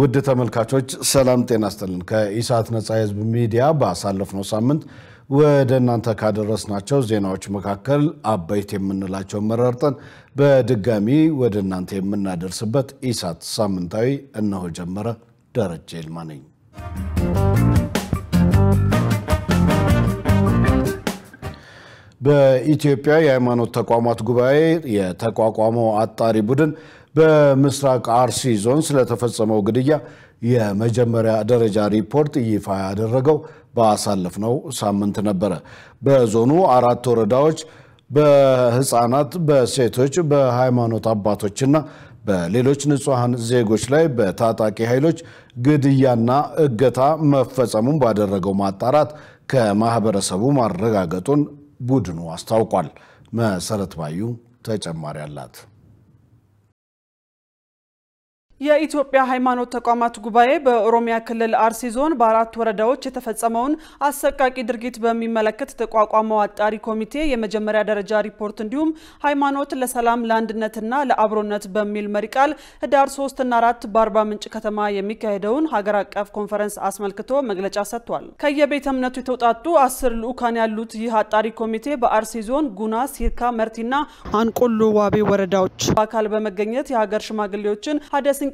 ውድ ተመልካቾች ሰላም ጤና ይስጥልን ከኢሳት ነጻ ህዝብ ሚዲያ ባሳለፍነው ሳምንት ወደ እናንተ ካደረስናቸው ዜናዎች መካከል አበይት የምንላቸው መረርጠን በድጋሚ ወደ እናንተ የምናደርስበት ኢሳት ሳምንታዊ እነሆ ጀመረ። ደረጀ ይልማ ነኝ። በኢትዮጵያ የሃይማኖት ተቋማት ጉባኤ የተቋቋመው አጣሪ ቡድን በምስራቅ አርሲ ዞን ስለተፈጸመው ግድያ የመጀመሪያ ደረጃ ሪፖርት ይፋ ያደረገው ባሳለፍነው ሳምንት ነበር። በዞኑ 4 ወረዳዎች በህፃናት፣ በሴቶች፣ በሃይማኖት አባቶችና በሌሎች ንጹሃን ዜጎች ላይ በታጣቂ ኃይሎች ግድያና እገታ መፈጸሙን ባደረገው ማጣራት ከማህበረሰቡ ማረጋገጡን ቡድኑ አስታውቋል። መሰረት ባዩ ተጨማሪ አላት። የኢትዮጵያ ሃይማኖት ተቋማት ጉባኤ በኦሮሚያ ክልል አርሲ ዞን በ4 ወረዳዎች የተፈጸመውን አሰቃቂ ድርጊት በሚመለከት ተቋቋመው አጣሪ ኮሚቴ የመጀመሪያ ደረጃ ሪፖርት እንዲሁም ሃይማኖት ለሰላም ለአንድነትና ለአብሮነት በሚል መሪ ቃል ህዳር 3 እና 4 በአርባ ምንጭ ከተማ የሚካሄደውን ሀገር አቀፍ ኮንፈረንስ አስመልክቶ መግለጫ ሰጥቷል። ከየቤተ እምነቱ የተውጣጡ 10 ልኡካን ያሉት ይህ አጣሪ ኮሚቴ በአርሲ ዞን ጉና፣ ሲርካ፣ መርቲና አንቆሎ ዋቤ ወረዳዎች በአካል በመገኘት የሀገር ሽማግሌዎችን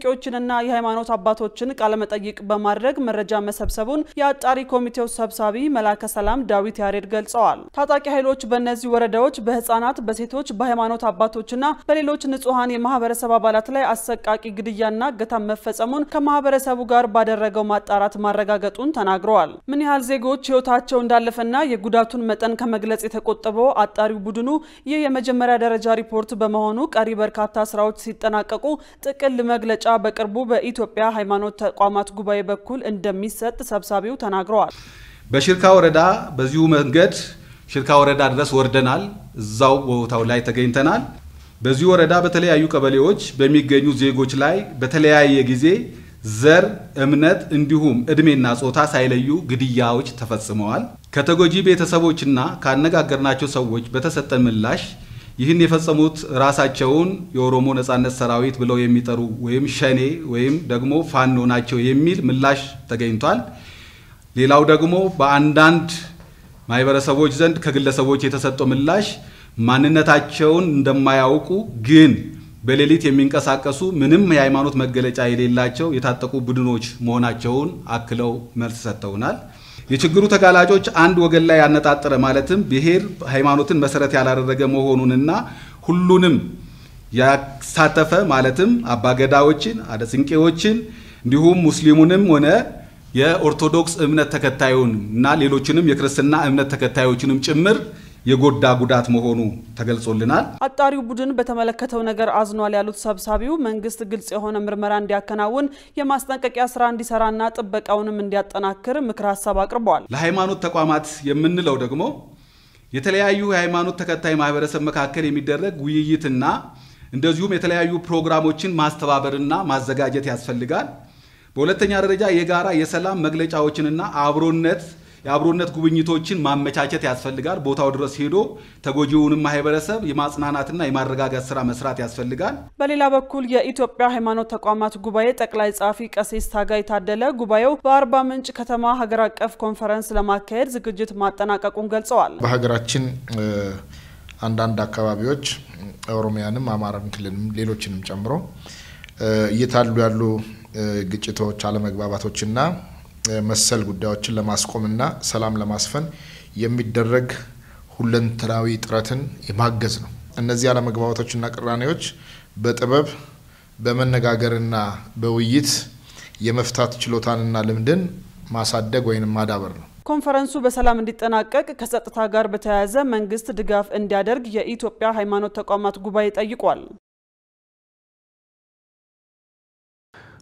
ቄዎችንና የሃይማኖት አባቶችን ቃለ መጠይቅ በማድረግ መረጃ መሰብሰቡን የአጣሪ ኮሚቴው ሰብሳቢ መላከ ሰላም ዳዊት ያሬድ ገልጸዋል። ታጣቂ ኃይሎች በእነዚህ ወረዳዎች በህፃናት፣ በሴቶች፣ በሃይማኖት አባቶችና በሌሎች ንጹሃን የማህበረሰብ አባላት ላይ አሰቃቂ ግድያና እገታ መፈጸሙን ከማህበረሰቡ ጋር ባደረገው ማጣራት ማረጋገጡን ተናግረዋል። ምን ያህል ዜጎች ህይወታቸው እንዳለፈና የጉዳቱን መጠን ከመግለጽ የተቆጠበው አጣሪው ቡድኑ ይህ የመጀመሪያ ደረጃ ሪፖርት በመሆኑ ቀሪ በርካታ ስራዎች ሲጠናቀቁ ጥቅል መግለጫ በቅርቡ በኢትዮጵያ ሃይማኖት ተቋማት ጉባኤ በኩል እንደሚሰጥ ሰብሳቢው ተናግረዋል። በሽርካ ወረዳ በዚሁ መንገድ ሽርካ ወረዳ ድረስ ወርደናል። እዛው ቦታው ላይ ተገኝተናል። በዚሁ ወረዳ በተለያዩ ቀበሌዎች በሚገኙ ዜጎች ላይ በተለያየ ጊዜ ዘር፣ እምነት እንዲሁም እድሜና ጾታ ሳይለዩ ግድያዎች ተፈጽመዋል። ከተጎጂ ቤተሰቦችና ካነጋገርናቸው ሰዎች በተሰጠ ምላሽ ይህን የፈጸሙት ራሳቸውን የኦሮሞ ነጻነት ሰራዊት ብለው የሚጠሩ ወይም ሸኔ ወይም ደግሞ ፋኖ ናቸው የሚል ምላሽ ተገኝቷል። ሌላው ደግሞ በአንዳንድ ማህበረሰቦች ዘንድ ከግለሰቦች የተሰጠው ምላሽ ማንነታቸውን እንደማያውቁ ግን በሌሊት የሚንቀሳቀሱ ምንም የሃይማኖት መገለጫ የሌላቸው የታጠቁ ቡድኖች መሆናቸውን አክለው መልስ ሰጥተውናል። የችግሩ ተጋላጮች አንድ ወገን ላይ ያነጣጠረ ማለትም ብሔር ሃይማኖትን መሰረት ያላደረገ መሆኑንና ሁሉንም ያሳተፈ ማለትም አባገዳዎችን፣ አደስንቄዎችን እንዲሁም ሙስሊሙንም ሆነ የኦርቶዶክስ እምነት ተከታዩን እና ሌሎችንም የክርስትና እምነት ተከታዮችንም ጭምር የጎዳ ጉዳት መሆኑ ተገልጾልናል። አጣሪው ቡድን በተመለከተው ነገር አዝኗል ያሉት ሰብሳቢው መንግስት ግልጽ የሆነ ምርመራ እንዲያከናውን የማስጠንቀቂያ ስራ እንዲሰራና ጥበቃውንም እንዲያጠናክር ምክር ሐሳብ አቅርበዋል። ለሃይማኖት ተቋማት የምንለው ደግሞ የተለያዩ የሃይማኖት ተከታይ ማህበረሰብ መካከል የሚደረግ ውይይትና እንደዚሁም የተለያዩ ፕሮግራሞችን ማስተባበርና ማዘጋጀት ያስፈልጋል። በሁለተኛ ደረጃ የጋራ የሰላም መግለጫዎችንና የአብሮነት ጉብኝቶችን ማመቻቸት ያስፈልጋል። ቦታው ድረስ ሄዶ ተጎጂውንም ማህበረሰብ የማጽናናትና የማረጋጋት ስራ መስራት ያስፈልጋል። በሌላ በኩል የኢትዮጵያ ሃይማኖት ተቋማት ጉባኤ ጠቅላይ ጻፊ ቀሲስ ታጋይ ታደለ ጉባኤው በአርባ ምንጭ ከተማ ሀገር አቀፍ ኮንፈረንስ ለማካሄድ ዝግጅት ማጠናቀቁን ገልጸዋል። በሀገራችን አንዳንድ አካባቢዎች ኦሮሚያንም አማራን ክልልም ሌሎችንም ጨምሮ እየታሉ ያሉ ግጭቶች፣ አለመግባባቶችና መሰል ጉዳዮችን ለማስቆምና ሰላም ለማስፈን የሚደረግ ሁለንተናዊ ጥረትን የማገዝ ነው። እነዚህ አለመግባባቶችና ቅራኔዎች በጥበብ በመነጋገርና በውይይት የመፍታት ችሎታንና ልምድን ማሳደግ ወይንም ማዳበር ነው። ኮንፈረንሱ በሰላም እንዲጠናቀቅ ከጸጥታ ጋር በተያያዘ መንግስት ድጋፍ እንዲያደርግ የኢትዮጵያ ሃይማኖት ተቋማት ጉባኤ ጠይቋል።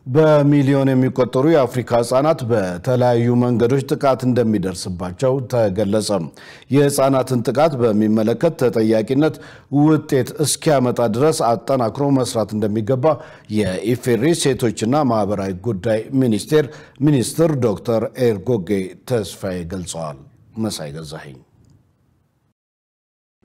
በሚሊዮን የሚቆጠሩ የአፍሪካ ህፃናት በተለያዩ መንገዶች ጥቃት እንደሚደርስባቸው ተገለጸ። የህፃናትን ጥቃት በሚመለከት ተጠያቂነት ውጤት እስኪያመጣ ድረስ አጠናክሮ መስራት እንደሚገባ የኢፌዴሪ ሴቶችና ማህበራዊ ጉዳይ ሚኒስትር ዶክተር ኤርጎጌ ተስፋዬ ገልጸዋል። መሳይ ገዛኸኝ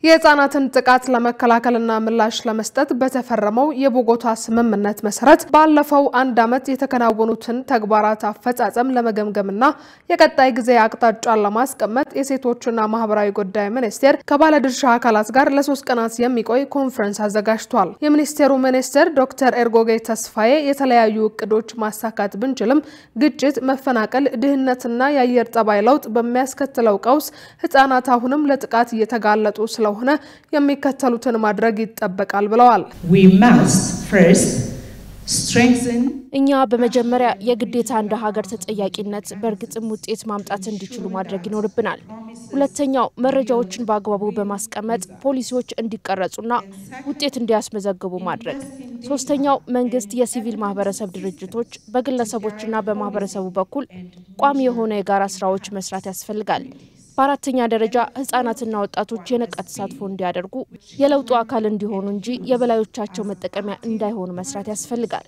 የህፃናትን ጥቃት ለመከላከልና ምላሽ ለመስጠት በተፈረመው የቦጎታ ስምምነት መሰረት ባለፈው አንድ ዓመት የተከናወኑትን ተግባራት አፈጻጸም ለመገምገምና የቀጣይ ጊዜ አቅጣጫን ለማስቀመጥ የሴቶችና ማህበራዊ ጉዳይ ሚኒስቴር ከባለድርሻ አካላት ጋር ለ3 ቀናት የሚቆይ ኮንፈረንስ አዘጋጅቷል። የሚኒስቴሩ ሚኒስትር ዶክተር ኤርጎጌ ተስፋዬ የተለያዩ እቅዶች ማሳካት ብንችልም ግጭት፣ መፈናቀል፣ ድህነትና የአየር ጠባይ ለውጥ በሚያስከትለው ቀውስ ህፃናት አሁንም ለጥቃት እየተጋለጡ ሆነ የሚከተሉትን ማድረግ ይጠበቃል ብለዋል። እኛ በመጀመሪያ የግዴታ እንደ ሀገር ተጠያቂነት በርግጥም ውጤት ማምጣት እንዲችሉ ማድረግ ይኖርብናል። ሁለተኛው መረጃዎችን በአግባቡ በማስቀመጥ ፖሊሲዎች እንዲቀረጹና ውጤት እንዲያስመዘግቡ ማድረግ። ሶስተኛው መንግስት፣ የሲቪል ማህበረሰብ ድርጅቶች፣ በግለሰቦችና በማህበረሰቡ በኩል ቋሚ የሆነ የጋራ ስራዎች መስራት ያስፈልጋል። በአራተኛ ደረጃ ህፃናትና ወጣቶች የነቃ ተሳትፎ እንዲያደርጉ የለውጡ አካል እንዲሆኑ እንጂ የበላዮቻቸው መጠቀሚያ እንዳይሆኑ መስራት ያስፈልጋል።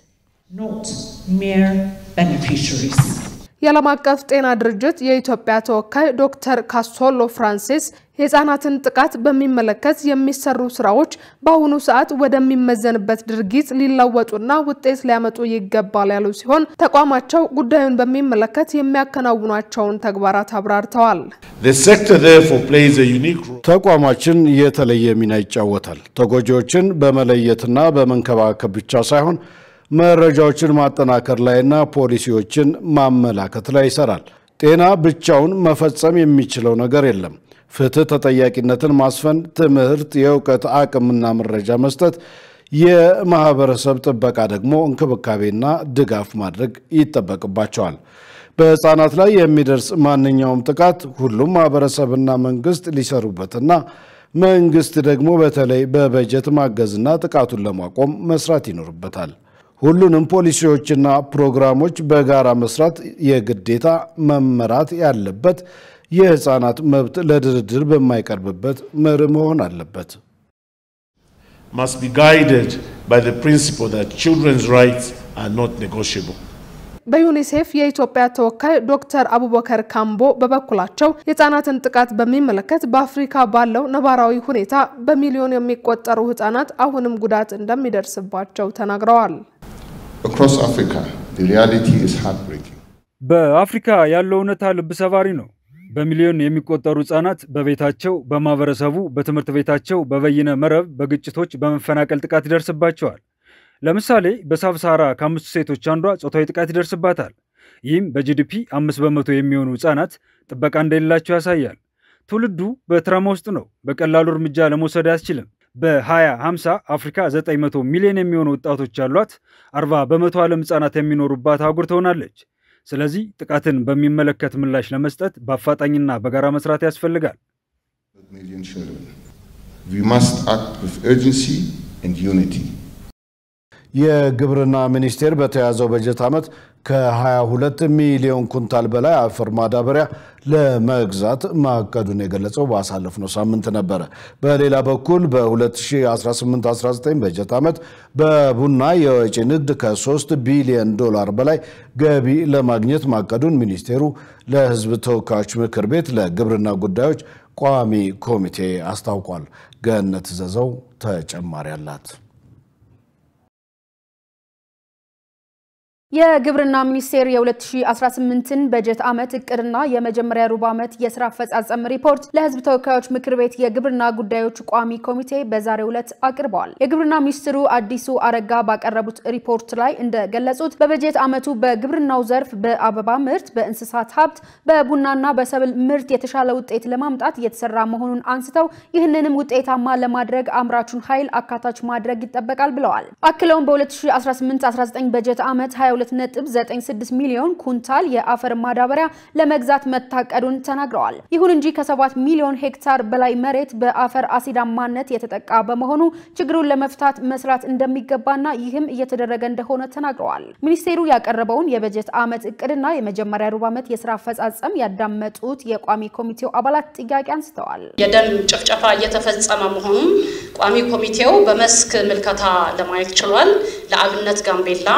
የዓለም አቀፍ ጤና ድርጅት የኢትዮጵያ ተወካይ ዶክተር ካሶሎ ፍራንሲስ የህፃናትን ጥቃት በሚመለከት የሚሰሩ ስራዎች በአሁኑ ሰዓት ወደሚመዘንበት ድርጊት ሊለወጡና ውጤት ሊያመጡ ይገባል ያሉ ሲሆን ተቋማቸው ጉዳዩን በሚመለከት የሚያከናውኗቸውን ተግባራት አብራርተዋል። ተቋማችን የተለየ ሚና ይጫወታል። ተጎጂዎችን በመለየትና በመንከባከብ ብቻ ሳይሆን መረጃዎችን ማጠናከር ላይና ፖሊሲዎችን ማመላከት ላይ ይሰራል። ጤና ብቻውን መፈጸም የሚችለው ነገር የለም። ፍትህ፣ ተጠያቂነትን ማስፈን፣ ትምህርት፣ የእውቀት አቅምና መረጃ መስጠት፣ የማህበረሰብ ጥበቃ ደግሞ እንክብካቤና ድጋፍ ማድረግ ይጠበቅባቸዋል። በህፃናት ላይ የሚደርስ ማንኛውም ጥቃት ሁሉም ማህበረሰብና መንግስት ሊሰሩበትና መንግስት ደግሞ በተለይ በበጀት ማገዝና ጥቃቱን ለማቆም መስራት ይኖርበታል። ሁሉንም ፖሊሲዎችና ፕሮግራሞች በጋራ መስራት የግዴታ መመራት ያለበት የህፃናት መብት ለድርድር በማይቀርብበት መርህ መሆን አለበት። must be guided by the principle that children's rights are not negotiable. በዩኒሴፍ የኢትዮጵያ ተወካይ ዶክተር አቡበከር ካምቦ በበኩላቸው የህፃናትን ጥቃት በሚመለከት በአፍሪካ ባለው ነባራዊ ሁኔታ በሚሊዮን የሚቆጠሩ ህፃናት አሁንም ጉዳት እንደሚደርስባቸው ተናግረዋል። Across Africa, the reality is heartbreaking. በአፍሪካ ያለው እውነታ ልብ ሰባሪ ነው። በሚሊዮን የሚቆጠሩ ህፃናት በቤታቸው፣ በማህበረሰቡ፣ በትምህርት ቤታቸው፣ በበይነ መረብ፣ በግጭቶች፣ በመፈናቀል ጥቃት ይደርስባቸዋል። ለምሳሌ በሳብሳራ ከ5 ሴቶች አንዷ ጾታዊ ጥቃት ይደርስባታል። ይህም በጂዲፒ 5% የሚሆኑ ህፃናት ጥበቃ እንደሌላቸው ያሳያል። ትውልዱ በትራማ ውስጥ ነው። በቀላሉ እርምጃ ለመውሰድ አያስችልም። በ2050 አፍሪካ 900 ሚሊዮን የሚሆኑ ወጣቶች ያሏት 40% ዓለም ህፃናት የሚኖሩባት አህጉር ትሆናለች። ስለዚህ ጥቃትን በሚመለከት ምላሽ ለመስጠት በአፋጣኝና በጋራ መስራት ያስፈልጋል። We must act with urgency and unity. የግብርና ሚኒስቴር በተያዘው በጀት ዓመት ከ22 ሚሊዮን ኩንታል በላይ አፈር ማዳበሪያ ለመግዛት ማቀዱን የገለጸው ባሳለፍነው ሳምንት ነበር። በሌላ በኩል በ2018-19 በጀት ዓመት በቡና የወጪ ንግድ ከ3 ቢሊዮን ዶላር በላይ ገቢ ለማግኘት ማቀዱን ሚኒስቴሩ ለሕዝብ ተወካዮች ምክር ቤት ለግብርና ጉዳዮች ቋሚ ኮሚቴ አስታውቋል። ገነት ዘዘው ተጨማሪ አላት። የግብርና ሚኒስቴር የ2018ን በጀት ዓመት እቅድና የመጀመሪያ ሩብ ዓመት የሥራ አፈጻጸም ሪፖርት ለሕዝብ ተወካዮች ምክር ቤት የግብርና ጉዳዮች ቋሚ ኮሚቴ በዛሬው ዕለት አቅርበዋል። የግብርና ሚኒስትሩ አዲሱ አረጋ ባቀረቡት ሪፖርት ላይ እንደገለጹት በበጀት ዓመቱ በግብርናው ዘርፍ በአበባ ምርት፣ በእንስሳት ሀብት፣ በቡናና በሰብል ምርት የተሻለ ውጤት ለማምጣት እየተሰራ መሆኑን አንስተው ይህንንም ውጤታማ ለማድረግ አምራቹን ኃይል አካታች ማድረግ ይጠበቃል ብለዋል። አክለውም በ2018-19 በጀት ዓመት 2.96 ሚሊዮን ኩንታል የአፈር ማዳበሪያ ለመግዛት መታቀዱን ተናግረዋል። ይሁን እንጂ ከ7 ሚሊዮን ሄክታር በላይ መሬት በአፈር አሲዳማነት የተጠቃ በመሆኑ ችግሩን ለመፍታት መስራት እንደሚገባና ይህም እየተደረገ እንደሆነ ተናግረዋል። ሚኒስቴሩ ያቀረበውን የበጀት ዓመት እቅድና የመጀመሪያ ሩብ ዓመት የሥራ አፈጻጸም ያዳመጡት የቋሚ ኮሚቴው አባላት ጥያቄ አንስተዋል። የደን ጭፍጨፋ እየተፈጸመ መሆኑን ቋሚ ኮሚቴው በመስክ ምልከታ ለማየት ችሏል። ለአብነት ጋምቤላ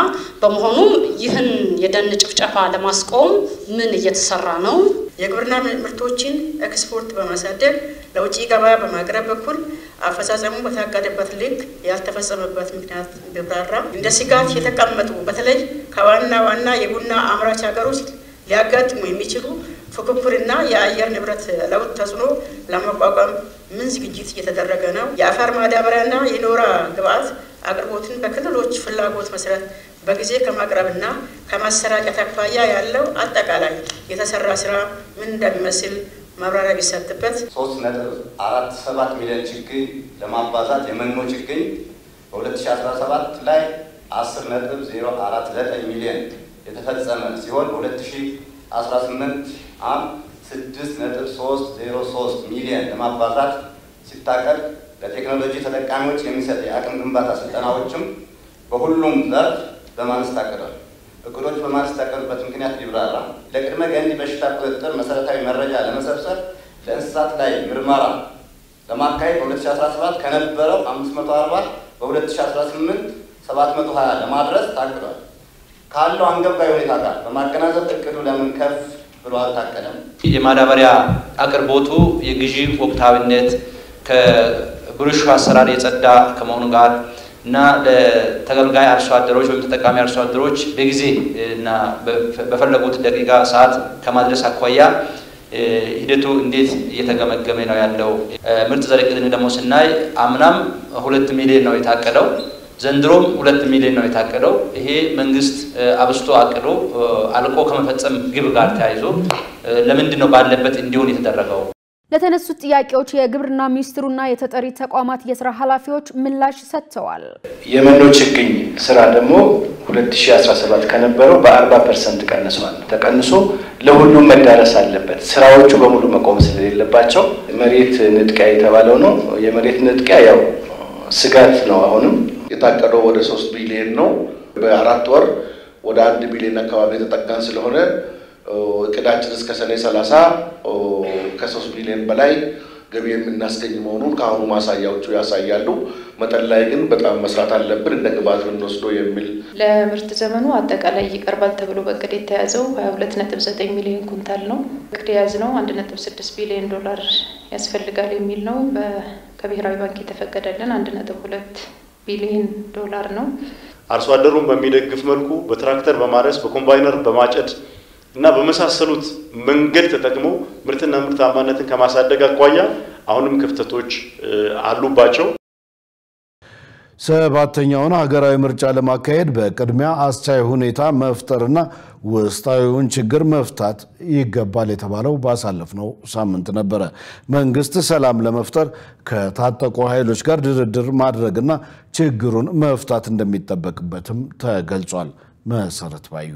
በመሆኑ ይህን የደን ጭፍጨፋ ለማስቆም ምን እየተሰራ ነው? የግብርና ምርቶችን ኤክስፖርት በማሳደግ ለውጭ ገበያ በማቅረብ በኩል አፈጻጸሙ በታቀደበት ልክ ያልተፈጸመበት ምክንያት ቢብራራ እንደ ስጋት የተቀመጡ በተለይ ከዋና ዋና የቡና አምራች ሀገሮች ሊያጋጥሙ የሚችሉ ፉክክርና የአየር ንብረት ለውጥ ተጽዕኖ ለመቋቋም ምን ዝግጅት እየተደረገ ነው? የአፈር ማዳበሪያና የኖራ ግብዓት አቅርቦትን በክልሎች ፍላጎት መሰረት በጊዜ ከማቅረብና ከማሰራጨት አኳያ ያለው አጠቃላይ የተሰራ ስራ ምን እንደሚመስል ማብራሪያ ቢሰጥበት። 3.47 ሚሊዮን ችግኝ ለማባዛት የመኖ ችግኝ በ2017 ላይ 10.049 ሚሊዮን የተፈጸመ ሲሆን በ2018 6.303 ሚሊዮን ለማባዛት ሲታቀድ ለቴክኖሎጂ ተጠቃሚዎች የሚሰጥ የአቅም ግንባታ ስልጠናዎችም በሁሉም ዘርፍ በማነስ ታቅዷል። እቅዶች በማነስ ታቀዱበት ምክንያት ቢብራራ ለቅድመ ገንዲ በሽታ ቁጥጥር መሰረታዊ መረጃ ለመሰብሰብ ለእንስሳት ላይ ምርመራ ለማካሄድ በ2017 ከነበረው 540 በ2018 720 ለማድረስ ታቅዷል። ካለው አንገብጋቢ ሁኔታ ጋር በማገናዘብ እቅዱ ለምን ከፍ ብሎ አልታቀደም? የማዳበሪያ አቅርቦቱ የግዢ ወቅታዊነት ከብልሹ አሰራር የጸዳ ከመሆኑ ጋር እና ለተገልጋይ አርሶ አደሮች ወይም ተጠቃሚ አርሶ አደሮች በጊዜ እና በፈለጉት ደቂቃ ሰዓት ከማድረስ አኳያ ሂደቱ እንዴት እየተገመገመ ነው ያለው? ምርጥ ዘር ዕቅድን ደግሞ ስናይ አምናም 2 ሚሊዮን ነው የታቀደው፣ ዘንድሮም 2 ሚሊዮን ነው የታቀደው። ይሄ መንግስት አብስቶ አቅዶ አልቆ ከመፈጸም ግብ ጋር ተያይዞ ለምንድን ነው ባለበት እንዲሆን የተደረገው? ለተነሱት ጥያቄዎች የግብርና ሚኒስትሩና የተጠሪ ተቋማት የስራ ኃላፊዎች ምላሽ ሰጥተዋል። የመኖ ችግኝ ስራ ደግሞ 2017 ከነበረው በ40% ቀንሷል። ተቀንሶ ለሁሉም መዳረስ አለበት። ስራዎቹ በሙሉ መቆም ስለሌለባቸው መሬት ንጥቂያ የተባለው ነው። የመሬት ንጥቂያ ያው ስጋት ነው። አሁንም የታቀደው ወደ 3 ቢሊዮን ነው። በ4 ወር ወደ 1 ቢሊዮን አካባቢ የተጠጋን ስለሆነ እቅዳችን እስከ ሰኔ 30 ከ3 ቢሊዮን በላይ ገቢ የምናስገኝ መሆኑን ከአሁኑ ማሳያዎቹ ያሳያሉ። መጠን ላይ ግን በጣም መስራት አለብን እንደ ግብዓት ብንወስደው የሚል ለምርት ዘመኑ አጠቃላይ ይቀርባል ተብሎ በእቅድ የተያዘው 22.9 ሚሊዮን ኩንታል ነው። እቅድ የያዝነው 1.6 ቢሊዮን ዶላር ያስፈልጋል የሚል ነው። ከብሔራዊ ባንክ የተፈቀደልን 1.2 ቢሊዮን ዶላር ነው። አርሶ አደሩን በሚደግፍ መልኩ በትራክተር በማረስ በኮምባይነር በማጨድ እና በመሳሰሉት መንገድ ተጠቅሞ ምርትና ምርታማነትን ከማሳደግ አኳያ አሁንም ክፍተቶች አሉባቸው። ሰባተኛውን ሀገራዊ ምርጫ ለማካሄድ በቅድሚያ አስቻይ ሁኔታ መፍጠርና ውስጣዊውን ችግር መፍታት ይገባል የተባለው ባሳለፍነው ሳምንት ነበረ። መንግስት ሰላም ለመፍጠር ከታጠቁ ኃይሎች ጋር ድርድር ማድረግና ችግሩን መፍታት እንደሚጠበቅበትም ተገልጿል። መሰረት ባዩ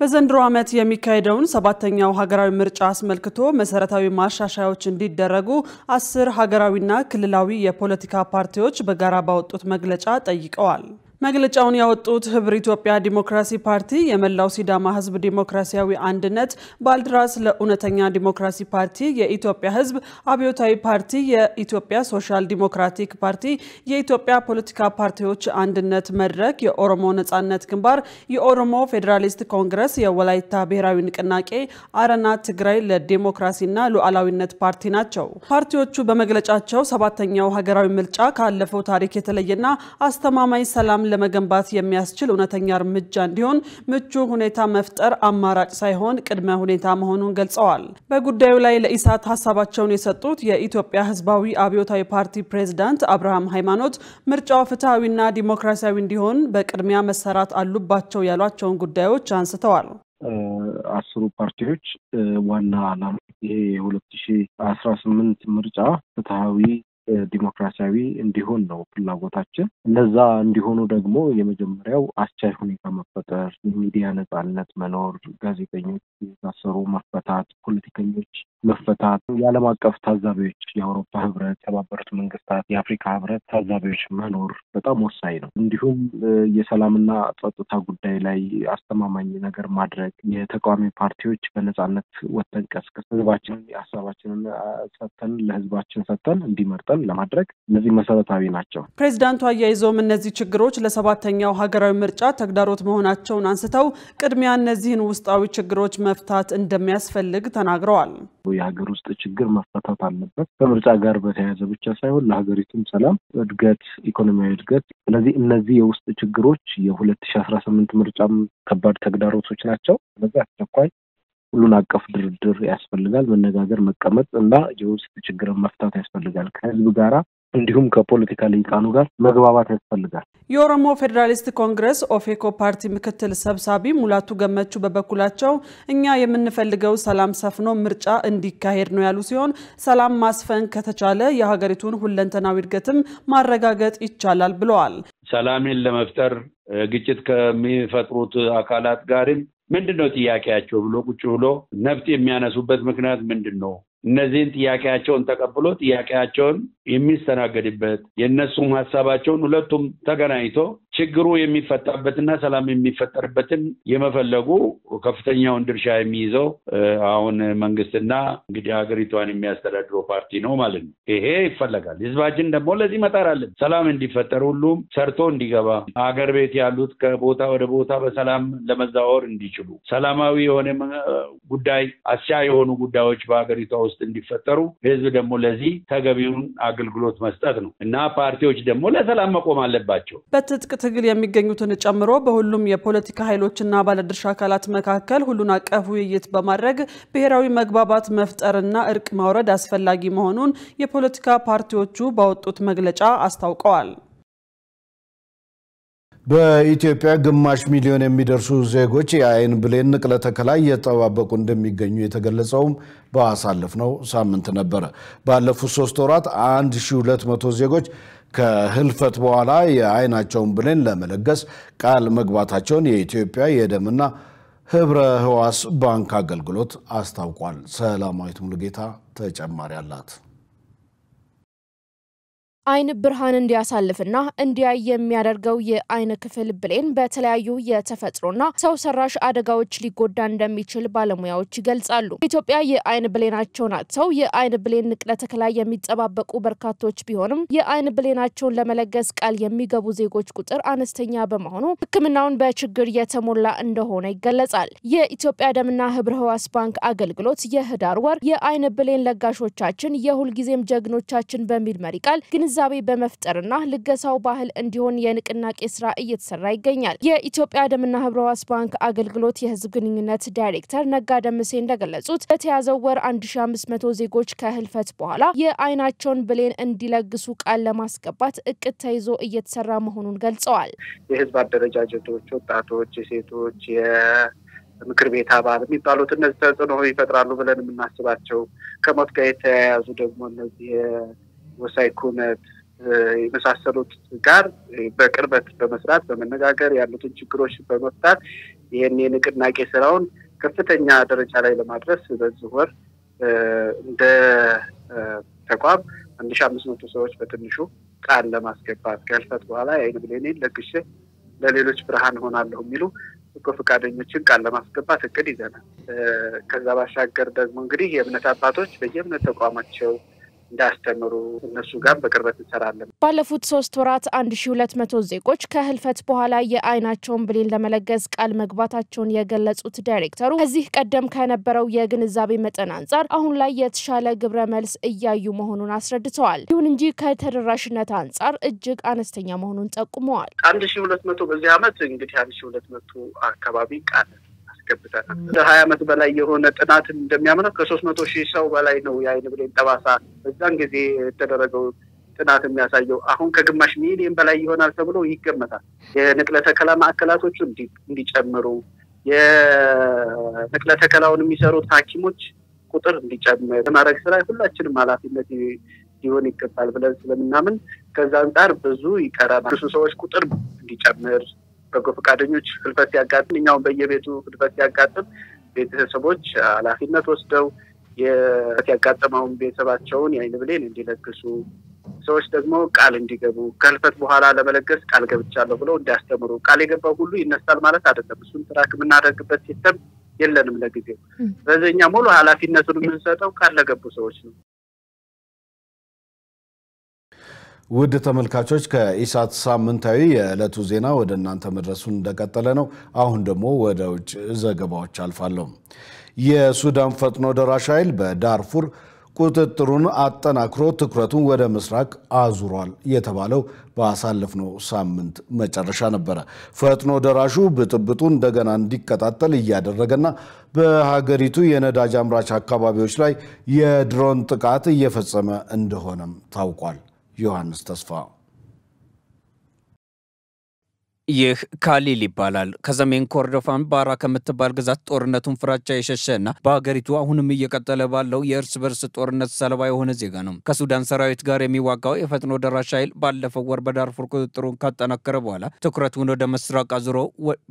በዘንድሮ ዓመት የሚካሄደውን ሰባተኛው ሀገራዊ ምርጫ አስመልክቶ መሰረታዊ ማሻሻያዎች እንዲደረጉ 10 ሀገራዊና ክልላዊ የፖለቲካ ፓርቲዎች በጋራ ባወጡት መግለጫ ጠይቀዋል። መግለጫውን ያወጡት ህብር ኢትዮጵያ ዲሞክራሲ ፓርቲ፣ የመላው ሲዳማ ህዝብ ዲሞክራሲያዊ አንድነት፣ ባልድራስ ለእውነተኛ ዲሞክራሲ ፓርቲ፣ የኢትዮጵያ ህዝብ አብዮታዊ ፓርቲ፣ የኢትዮጵያ ሶሻል ዲሞክራቲክ ፓርቲ፣ የኢትዮጵያ ፖለቲካ ፓርቲዎች አንድነት መድረክ፣ የኦሮሞ ነጻነት ግንባር፣ የኦሮሞ ፌዴራሊስት ኮንግረስ፣ የወላይታ ብሔራዊ ንቅናቄ፣ አረና ትግራይ ለዲሞክራሲና ሉዓላዊነት ፓርቲ ናቸው። ፓርቲዎቹ በመግለጫቸው ሰባተኛው ሀገራዊ ምርጫ ካለፈው ታሪክ የተለየና አስተማማኝ ሰላም ለመገንባት የሚያስችል እውነተኛ እርምጃ እንዲሆን ምቹ ሁኔታ መፍጠር አማራጭ ሳይሆን ቅድመ ሁኔታ መሆኑን ገልጸዋል። በጉዳዩ ላይ ለኢሳት ሐሳባቸውን የሰጡት የኢትዮጵያ ህዝባዊ አብዮታዊ ፓርቲ ፕሬዝዳንት አብርሃም ሃይማኖት ምርጫው ፍትሃዊና ዲሞክራሲያዊ እንዲሆን በቅድሚያ መሰራት አሉባቸው ያሏቸውን ጉዳዮች አንስተዋል። 10 ፓርቲዎች ዋና ዓላማ ይሄ 2018 ምርጫ ፍትሃዊ ዲሞክራሲያዊ እንዲሆን ነው ፍላጎታችን። እነዛ እንዲሆኑ ደግሞ የመጀመሪያው አስቻይ ሁኔታ መፈጠር፣ የሚዲያ ነጻነት መኖር፣ ጋዜጠኞች የታሰሩ መፈታት፣ ፖለቲከኞች መፈታት የዓለም አቀፍ ታዛቢዎች የአውሮፓ ህብረት የተባበሩት መንግስታት የአፍሪካ ህብረት ታዛቢዎች መኖር በጣም ወሳኝ ነው እንዲሁም የሰላምና ጸጥታ ጉዳይ ላይ አስተማማኝ ነገር ማድረግ የተቃዋሚ ፓርቲዎች በነጻነት ወጥተን ቀስቀስ ህዝባችንን የሐሳባችንን ሰጥተን ለህዝባችን ሰጥተን እንዲመርጠን ለማድረግ እነዚህ መሰረታዊ ናቸው ፕሬዝዳንቱ አያይዘውም እነዚህ ችግሮች ለሰባተኛው ሀገራዊ ምርጫ ተግዳሮት መሆናቸውን አንስተው ቅድሚያ እነዚህን ውስጣዊ ችግሮች መፍታት እንደሚያስፈልግ ተናግረዋል የሀገር ውስጥ ችግር መፈታት አለበት ከምርጫ ጋር በተያያዘ ብቻ ሳይሆን ለሀገሪቱም ሰላም እድገት ኢኮኖሚያዊ እድገት ስለዚህ እነዚህ የውስጥ ችግሮች የ2018 ምርጫም ከባድ ተግዳሮቶች ናቸው ስለዚህ አስቸኳይ ሁሉን አቀፍ ድርድር ያስፈልጋል መነጋገር መቀመጥ እና የውስጥ ችግርን መፍታት ያስፈልጋል ከህዝብ ጋራ እንዲሁም ከፖለቲካ ሊቃኑ ጋር መግባባት ያስፈልጋል የኦሮሞ ፌደራሊስት ኮንግረስ ኦፌኮ ፓርቲ ምክትል ሰብሳቢ ሙላቱ ገመቹ በበኩላቸው እኛ የምንፈልገው ሰላም ሰፍኖ ምርጫ እንዲካሄድ ነው ያሉ ሲሆን ሰላም ማስፈን ከተቻለ የሀገሪቱን ሁለንተናዊ እድገትም ማረጋገጥ ይቻላል ብለዋል ሰላምን ለመፍጠር ግጭት ከሚፈጥሩት አካላት ጋርም ምንድነው ጥያቄያቸው ብሎ ቁጭ ብሎ ነፍጥ የሚያነሱበት ምክንያት ምንድነው እነዚህን ጥያቄያቸውን ተቀብሎ ጥያቄያቸውን የሚስተናገድበት የነሱም ሐሳባቸውን ሁለቱም ተገናኝቶ ችግሩ የሚፈታበትና ሰላም የሚፈጠርበትን የመፈለጉ ከፍተኛውን ድርሻ የሚይዘው አሁን መንግስትና እንግዲህ ሀገሪቷን የሚያስተዳድረው ፓርቲ ነው ማለት ነው ይሄ ይፈልጋል ህዝባችን ደግሞ ለዚህ መጣር አለበት ሰላም እንዲፈጠር ሁሉም ሰርቶ እንዲገባ ሀገር ቤት ያሉት ከቦታ ወደ ቦታ በሰላም ለመዛወር እንዲችሉ ሰላማዊ የሆነ ጉዳይ አስቻይ የሆኑ ጉዳዮች በሀገሪቷ ውስጥ እንዲፈጠሩ ህዝብ ደግሞ ለዚህ ተገቢውን አገልግሎት መስጠት ነው እና ፓርቲዎች ደግሞ ለሰላም መቆም አለባቸው በትጥቅ ትግል የሚገኙትን ጨምሮ በሁሉም የፖለቲካ ኃይሎችና ባለድርሻ አካላት መካከል ሁሉን አቀፍ ውይይት በማድረግ ብሔራዊ መግባባት መፍጠርና እርቅ ማውረድ አስፈላጊ መሆኑን የፖለቲካ ፓርቲዎቹ ባወጡት መግለጫ አስታውቀዋል በኢትዮጵያ ግማሽ ሚሊዮን የሚደርሱ ዜጎች የአይን ብሌን ንቅለ ተከላ እየተጠባበቁ እንደሚገኙ የተገለጸውም በአሳለፍነው ሳምንት ነበር ባለፉት 3 ወራት 1200 ዜጎች ከህልፈት በኋላ የአይናቸውን ብሌን ለመለገስ ቃል መግባታቸውን የኢትዮጵያ የደምና ህብረ ህዋስ ባንክ አገልግሎት አስታውቋል ሰላማዊት ሙሉጌታ ተጨማሪ አላት አይን ብርሃን እንዲያሳልፍና እንዲያይ የሚያደርገው የአይን ክፍል ብሌን በተለያዩ የተፈጥሮና ሰው ሰራሽ አደጋዎች ሊጎዳ እንደሚችል ባለሙያዎች ይገልጻሉ። ኢትዮጵያ የአይን ብሌናቸውን አጥተው የአይን ብሌን ንቅለ ተከላ የሚጠባበቁ በርካቶች ቢሆንም የአይን ብሌናቸውን ለመለገስ ቃል የሚገቡ ዜጎች ቁጥር አነስተኛ በመሆኑ ሕክምናውን በችግር የተሞላ እንደሆነ ይገለጻል። የኢትዮጵያ ደምና ህብረ ህዋስ ባንክ አገልግሎት የህዳር ወር የአይን ብሌን ለጋሾቻችን የሁልጊዜም ጀግኖቻችን በሚል መሪ ቃል ግንዛቤ በመፍጠርና ልገሳው ባህል እንዲሆን የንቅናቄ ስራ እየተሰራ ይገኛል። የኢትዮጵያ ደምና ህብረ ህዋስ ባንክ አገልግሎት የህዝብ ግንኙነት ዳይሬክተር ነጋ ደምሴ እንደገለጹት በተያዘው ወር 1500 ዜጎች ከህልፈት በኋላ የአይናቸውን ብሌን እንዲለግሱ ቃል ለማስገባት እቅድ ተይዞ እየተሰራ መሆኑን ገልጸዋል። የህዝብ አደረጃጀቶች፣ ወጣቶች፣ ሴቶች ምክር ቤት አባል የሚባሉት እነዚህ ተጽዕኖ ይፈጥራሉ ብለን የምናስባቸው ከሞት ጋር የተያያዙ ደግሞ እነዚህ ወሳኝ ኩነት የመሳሰሉት ጋር በቅርበት በመስራት በመነጋገር ያሉትን ችግሮች በመፍታት ይሄን የንቅናቄ ስራውን ከፍተኛ ደረጃ ላይ ለማድረስ በዚህ ወር እንደ ተቋም 1500 ሰዎች በትንሹ ቃል ለማስገባት ከህልፈት በኋላ የአይን ብሌኔን ለግሼ ለሌሎች ብርሃን ሆናለሁ የሚሉ ፈቃደኞችን ቃል ለማስገባት እቅድ ይዘናል። ከዛ ባሻገር ደግሞ እንግዲህ የእምነት አባቶች በየእምነት ተቋማቸው እንዳስተምሩ እነሱ ጋር በቅርበት እንሰራለን። ባለፉት 3 ወራት 1200 ዜጎች ከህልፈት በኋላ የአይናቸውን ብሌን ለመለገስ ቃል መግባታቸውን የገለጹት ዳይሬክተሩ ከዚህ ቀደም ከነበረው የግንዛቤ መጠን አንፃር አሁን ላይ የተሻለ ግብረ መልስ እያዩ መሆኑን አስረድተዋል። ይሁን እንጂ ከተደራሽነት አንፃር እጅግ አነስተኛ መሆኑን ጠቁመዋል። 1200 በዚህ አመት እንግዲህ 1200 አካባቢ ቃል አስገብተናል። 20 አመት በላይ የሆነ ጥናት እንደሚያመለክተው ከ300,000 ሰው በላይ ነው የአይን ብሌን ጠባሳ በዛን ጊዜ የተደረገው ጥናት የሚያሳየው አሁን ከግማሽ ሚሊዮን በላይ ይሆናል ተብሎ ይገመታል። የንቅለ ተከላ ማዕከላቶቹ እንዲጨምሩ የንቅለ ተከላውን የሚሰሩት ሐኪሞች ቁጥር እንዲጨምር ማድረግ ስራ ሁላችንም ኃላፊነት ሊሆን ይገባል ብለን ስለምናምን ከዛ አንፃር ብዙ ይቀራል። ብዙ ሰዎች ቁጥር እንዲጨምር በጎ ፈቃደኞች ህልፈት ያጋጥም እኛው በየቤቱ ህልፈት ያጋጥም ቤተሰቦች ኃላፊነት ወስደው ያጋጠመውን ቤተሰባቸውን የአይን ብሌን እንዲለግሱ ሰዎች ደግሞ ቃል እንዲገቡ ከልፈት በኋላ ለመለገስ ቃል ገብቻለሁ ብለው እንዲያስተምሩ ቃል የገባው ሁሉ ይነሳል ማለት አይደለም። እሱን ትራክ የምናደርግበት ሲስተም የለንም ለጊዜው። በዚህኛ ሙሉ ኃላፊነቱን የምንሰጠው ቃል ለገቡ ሰዎች ነው። ውድ ተመልካቾች ከኢሳት ሳምንታዊ የዕለቱ ዜና ወደ እናንተ መድረሱን እንደቀጠለ ነው። አሁን ደግሞ ወደ ውጭ ዘገባዎች አልፋለሁ። የሱዳን ፈጥኖ ደራሽ ኃይል በዳርፉር ቁጥጥሩን አጠናክሮ ትኩረቱን ወደ ምስራቅ አዙሯል የተባለው ባሳለፍነው ሳምንት መጨረሻ ነበር። ፈጥኖ ደራሹ ብጥብጡ እንደገና እንዲቀጣጠል እያደረገና በሀገሪቱ የነዳጅ አምራች አካባቢዎች ላይ የድሮን ጥቃት እየፈጸመ እንደሆነም ታውቋል። ዮሐንስ ተስፋ ይህ ካሊል ይባላል። ከሰሜን ኮርዶፋን ባራ ከምትባል ግዛት ጦርነቱን ፍራቻ የሸሸና በሀገሪቱ አሁንም እየቀጠለ ባለው የእርስ በርስ ጦርነት ሰለባ የሆነ ዜጋ ነው። ከሱዳን ሰራዊት ጋር የሚዋጋው የፈጥኖ ደራሽ ኃይል ባለፈው ወር በዳርፉር ቁጥጥሩን ካጠናከረ በኋላ ትኩረቱን ወደ ምስራቅ አዙሮ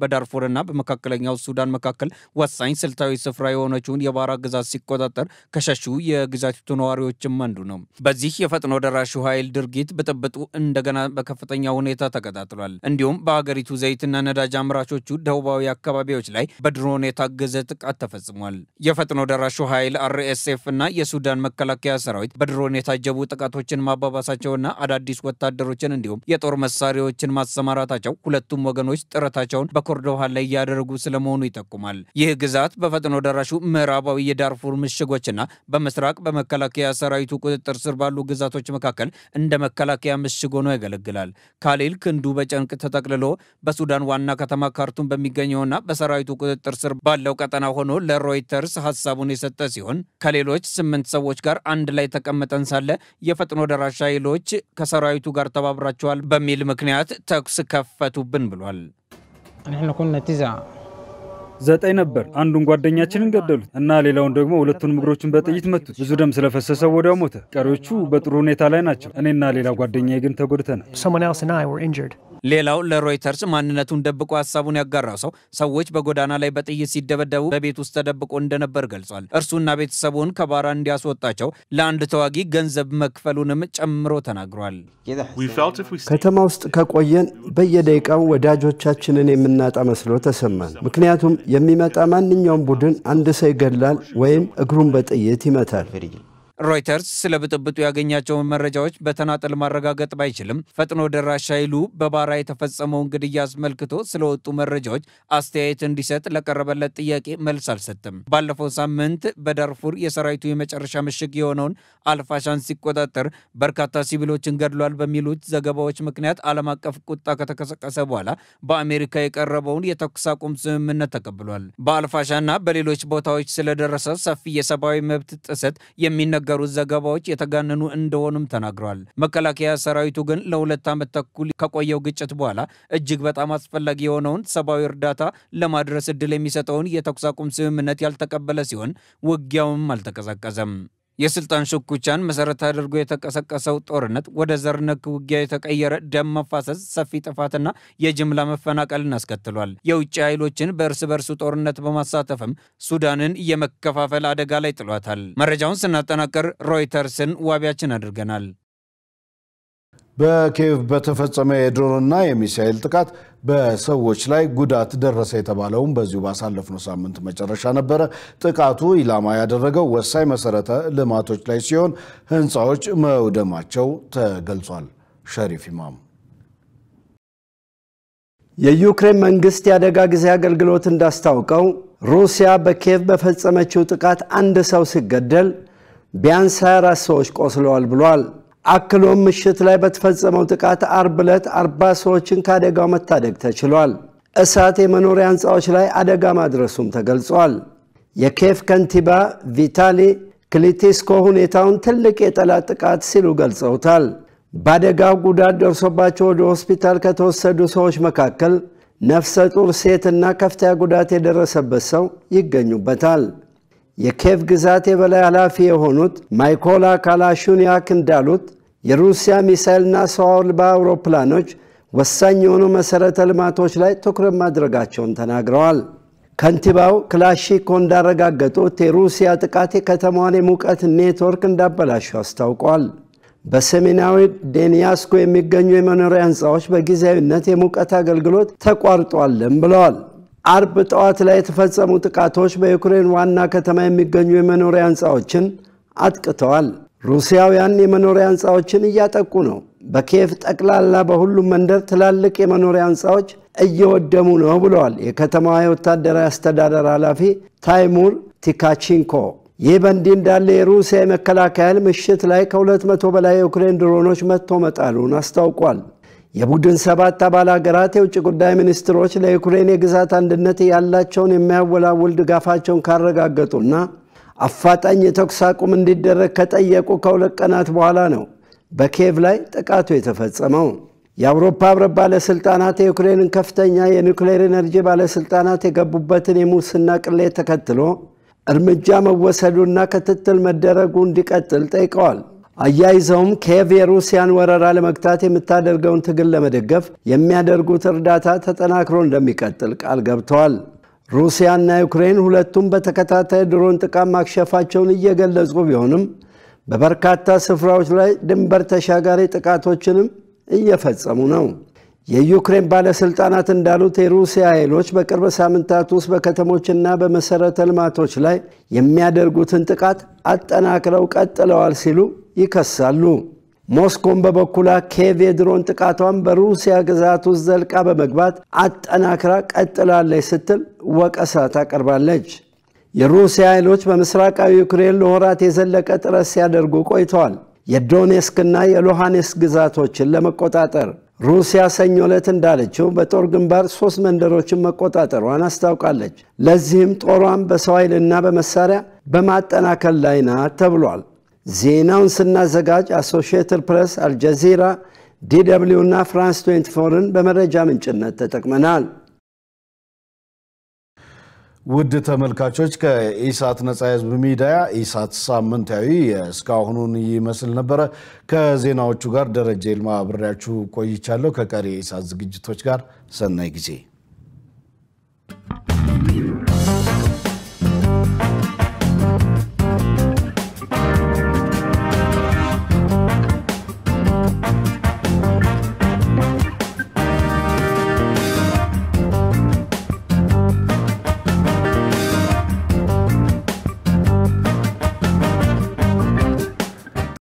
በዳርፉርና በመካከለኛው ሱዳን መካከል ወሳኝ ስልታዊ ስፍራ የሆነችውን የባራ ግዛት ሲቆጣጠር ከሸሹ የግዛቲቱ ነዋሪዎችም አንዱ ነው። በዚህ የፈጥኖ ደራሹ ኃይል ድርጊት ብጥብጡ እንደገና በከፍተኛ ሁኔታ ተቀጣጥሏል። እንዲሁም ሀገሪቱ ዘይትና ነዳጅ አምራቾቹ ደቡባዊ አካባቢዎች ላይ በድሮን የታገዘ ጥቃት ተፈጽሟል። የፈጥኖ ደራሹ ኃይል አርኤስኤፍ እና የሱዳን መከላከያ ሰራዊት በድሮን የታጀቡ ጥቃቶችን ማባባሳቸውና አዳዲስ ወታደሮችን እንዲሁም የጦር መሳሪያዎችን ማሰማራታቸው ሁለቱም ወገኖች ጥረታቸውን በኮርዶፋን ላይ ያደረጉ ስለመሆኑ ይጠቁማል። ይህ ግዛት በፈጥኖ ደራሹ ምዕራባዊ የዳርፉር ምሽጎችና በምስራቅ በመከላከያ ሰራዊቱ ቁጥጥር ስር ባሉ ግዛቶች መካከል እንደ መከላከያ ምሽግ ሆኖ ያገለግላል። ካሊል ክንዱ በጨንቅ ተጠቅልሎ በሱዳን ዋና ከተማ ካርቱም በሚገኘውና በሰራዊቱ ቁጥጥር ስር ባለው ቀጠና ሆኖ ለሮይተርስ ሐሳቡን የሰጠ ሲሆን ከሌሎች 8 ሰዎች ጋር አንድ ላይ ተቀምጠን ሳለ የፈጥኖ ደራሽ ኃይሎች ከሰራዊቱ ጋር ተባብራቸዋል በሚል ምክንያት ተኩስ ከፈቱብን ብሏል። ዘጠኝ ነበር። አንዱን ጓደኛችንን ገደሉት እና ሌላውን ደግሞ ሁለቱን እግሮቹን በጥይት መቱት። ብዙ ደም ስለፈሰሰው ወዲያው ሞተ። ቀሪዎቹ በጥሩ ሁኔታ ላይ ናቸው። እኔና ሌላ ጓደኛዬ ግን ተጎድተናል። ሌላው ለሮይተርስ ማንነቱን ደብቆ ሐሳቡን ያጋራው ሰው ሰዎች በጎዳና ላይ በጥይት ሲደበደቡ በቤት ውስጥ ተደብቆ እንደነበር ገልጿል። እርሱና ቤተሰቡን ከባራ እንዲያስወጣቸው ለአንድ ተዋጊ ገንዘብ መክፈሉንም ጨምሮ ተናግሯል። ከተማ ውስጥ ከቆየን በየደቂቃው ወዳጆቻችንን የምናጣ መስሎ ተሰማን። ምክንያቱም የሚመጣ ማንኛውም ቡድን አንድ ሰው ይገላል ወይም እግሩን በጥይት ይመታል። ሮይተርስ ስለ ብጥብጡ ያገኛቸውን መረጃዎች በተናጠል ማረጋገጥ ባይችልም ፈጥኖ ደራሽ ኃይሉ በባራ የተፈጸመውን ግድያ አስመልክቶ ስለወጡ መረጃዎች አስተያየት እንዲሰጥ ለቀረበለት ጥያቄ መልስ አልሰጠም። ባለፈው ሳምንት በዳርፉር የሰራዊቱ የመጨረሻ ምሽግ የሆነውን አልፋሻን ሲቆጣጠር በርካታ ሲቪሎችን ገድሏል በሚሉት ዘገባዎች ምክንያት ዓለም አቀፍ ቁጣ ከተቀሰቀሰ በኋላ በአሜሪካ የቀረበውን የተኩስ አቁም ስምምነት ተቀብሏል። በአልፋሻና በሌሎች ቦታዎች ስለደረሰ ሰፊ የሰብአዊ መብት ጥሰት የሚነገሩ ዘገባዎች የተጋነኑ እንደሆኑም ተናግረዋል። መከላከያ ሰራዊቱ ግን ለ2 ዓመት ተኩል ከቆየው ግጭት በኋላ እጅግ በጣም አስፈላጊ የሆነውን ሰብአዊ እርዳታ ለማድረስ እድል የሚሰጠውን የተኩስ አቁም ስምምነት ያልተቀበለ ሲሆን ውጊያውም አልተቀዛቀዘም። የስልጣን ሽኩቻን መሰረት አድርጎ የተቀሰቀሰው ጦርነት ወደ ዘር ነክ ውጊያ የተቀየረ ደም መፋሰስ፣ ሰፊ ጥፋትና የጅምላ መፈናቀልን አስከትሏል። የውጭ ኃይሎችን በእርስ በርሱ ጦርነት በማሳተፍም ሱዳንን የመከፋፈል አደጋ ላይ ጥሏታል። መረጃውን ስናጠናቀር ሮይተርስን ዋቢያችን አድርገናል። በኪየቭ በተፈጸመ የድሮንና የሚሳኤል ጥቃት በሰዎች ላይ ጉዳት ደረሰ የተባለውን በዚሁ ባሳለፍነው ሳምንት መጨረሻ ነበር። ጥቃቱ ኢላማ ያደረገው ወሳኝ መሰረተ ልማቶች ላይ ሲሆን ህንፃዎች መውደማቸው ተገልጿል። ሸሪፍ ኢማም የዩክሬን መንግስት የአደጋ ጊዜ አገልግሎት እንዳስታወቀው ሩሲያ በኪየቭ በፈጸመችው ጥቃት አንድ ሰው ሲገደል ቢያንስ 24 ሰዎች ቆስለዋል ብሏል። አክሎም ምሽት ላይ በተፈጸመው ጥቃት አርብ ዕለት 40 ሰዎችን ከአደጋው መታደግ ተችሏል። እሳት የመኖሪያ ህንፃዎች ላይ አደጋ ማድረሱም ተገልጿል። የኪየቭ ከንቲባ ቪታሊ ክሊቲስኮ ሁኔታውን ትልቅ የጠላት ጥቃት ሲሉ ገልጸውታል። በአደጋው ጉዳት ደርሶባቸው ወደ ሆስፒታል ከተወሰዱ ሰዎች መካከል ነፍሰ ጡር ሴትና ከፍተኛ ጉዳት የደረሰበት ሰው ይገኙበታል። የኪየቭ ግዛት የበላይ ኃላፊ የሆኑት ማይኮላ ካላሹኒያክ እንዳሉት የሩሲያ ሚሳኤልና ሰው አልባ አውሮፕላኖች ወሳኝ የሆኑ መሰረተ ልማቶች ላይ ትኩረት ማድረጋቸውን ተናግረዋል። ከንቲባው ክላሽንኮ እንዳረጋገጡት የሩሲያ ጥቃት የከተማዋን የሙቀት ኔትወርክ እንዳበላሸው አስታውቋል። በሰሜናዊ ዶኔትስክ የሚገኙ የመኖሪያ ህንፃዎች በጊዜያዊነት የሙቀት አገልግሎት ተቋርጧልም ብለዋል። አርብ ጠዋት ላይ የተፈጸሙ ጥቃቶች በዩክሬን ዋና ከተማ የሚገኙ የመኖሪያ ህንፃዎችን አጥቅተዋል። ሩሲያውያን የመኖሪያ ህንፃዎችን እያጠቁ ነው። በኪየቭ ጠቅላላ በሁሉም መንደር ትላልቅ የመኖሪያ ህንፃዎች እየወደሙ ነው ብለዋል የከተማዋ የወታደራዊ አስተዳደር ኃላፊ ታይሙር ቲካቺንኮ። ይህ በእንዲህ እንዳለ የሩሲያ የመከላከያ ኃይል ምሽት ላይ ከ200 በላይ የዩክሬን ድሮኖች መጥቶ መጣሉን አስታውቋል። የቡድን 7 አባል ሀገራት የውጭ ጉዳይ ሚኒስትሮች ለዩክሬን የግዛት አንድነት ያላቸውን የሚያወላውል ድጋፋቸውን ካረጋገጡና አፋጣኝ የተኩስ አቁም እንዲደረግ ከጠየቁ ከሁለት ቀናት በኋላ ነው በኪየቭ ላይ ጥቃቱ የተፈጸመው። የአውሮፓ ህብረት ባለስልጣናት የዩክሬንን ከፍተኛ የኒውክሌር ኤነርጂ ባለስልጣናት የገቡበትን የሙስና ቅሌት ተከትሎ እርምጃ መወሰዱና ክትትል መደረጉ እንዲቀጥል ጠይቀዋል። አያይዘውም ኪየቭ የሩሲያን ወረራ ለመግታት የምታደርገውን ትግል ለመደገፍ የሚያደርጉት እርዳታ ተጠናክሮ እንደሚቀጥል ቃል ገብተዋል። ሩሲያና ዩክሬን ሁለቱም በተከታታይ ድሮን ጥቃት ማክሸፋቸውን እየገለጹ ቢሆንም በበርካታ ስፍራዎች ላይ ድንበር ተሻጋሪ ጥቃቶችንም እየፈጸሙ ነው። የዩክሬን ባለስልጣናት እንዳሉት የሩሲያ ኃይሎች በቅርብ ሳምንታት ውስጥ በከተሞችና በመሰረተ ልማቶች ላይ የሚያደርጉትን ጥቃት አጠናክረው ቀጥለዋል ሲሉ ይከሳሉ። ሞስኮም በበኩሏ ኪየቭ የድሮን ጥቃቷን በሩሲያ ግዛት ውስጥ ዘልቃ በመግባት አጠናክራ ቀጥላለች ስትል ወቀሳ ታቀርባለች። የሩሲያ ኃይሎች በምስራቃዊ ዩክሬን ለወራት የዘለቀ ጥረት ሲያደርጉ ቆይተዋል። የዶኔትስክና የሉሃንስክ ግዛቶችን ለመቆጣጠር ሩሲያ ሰኞ ዕለት እንዳለችው በጦር ግንባር 3 መንደሮችን መቆጣጠሯን አስታውቃለች። ለዚህም ጦሯን በሰው ኃይልና በመሳሪያ በማጠናከር ላይ ናት ተብሏል። ዜናውን ስናዘጋጅ አሶሺየትድ ፕሬስ፣ አልጀዚራ፣ ዲደብሊው እና ፍራንስ 24ን በመረጃ ምንጭነት ተጠቅመናል። ውድ ተመልካቾች ከኢሳት ነጻ የህዝብ ሚዲያ ኢሳት ሳምንታዊ እስካሁኑን ይመስል ነበረ። ከዜናዎቹ ጋር ደረጀ ይልማ አብሬያችሁ ቆይቻለሁ። ከቀሪ ኢሳት ዝግጅቶች ጋር ሰናይ ጊዜ